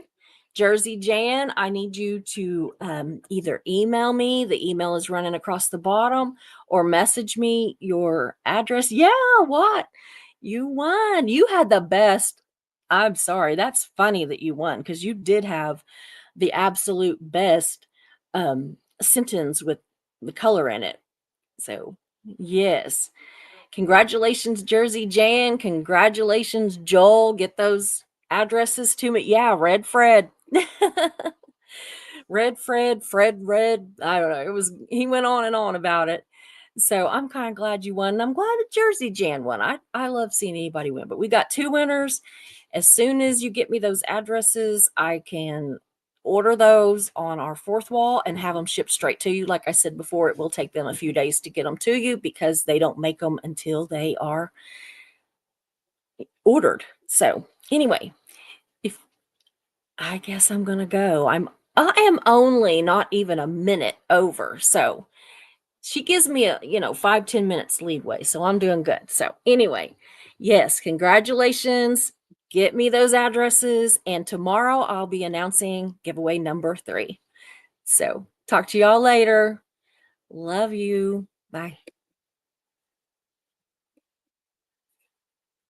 Speaker 1: Jersey Jan, I need you to either email me, the email is running across the bottom, or message me your address. Yeah, what? You won. You had the best. I'm sorry. That's funny that you won because you did have the absolute best sentence with the color in it. So, yes. Congratulations, Jersey Jan. Congratulations, Joel. Get those addresses to me. Yeah, Red Fred. Red Fred, Fred Red. I don't know. He went on and on about it. So I'm kind of glad you won. And I'm glad that Jersey Jan won. I love seeing anybody win, but we got 2 winners. As soon as you get me those addresses, I can order those on our 4th wall and have them shipped straight to you. Like I said before, it will take them a few days to get them to you because they don't make them until they are ordered. So anyway, if I guess I'm gonna go. I am only not even a minute over. So she gives me a 5-10 minutes leeway, so I'm doing good. So anyway, yes, congratulations. Get me those addresses, and tomorrow I'll be announcing giveaway number 3. So talk to y'all later. Love you. Bye.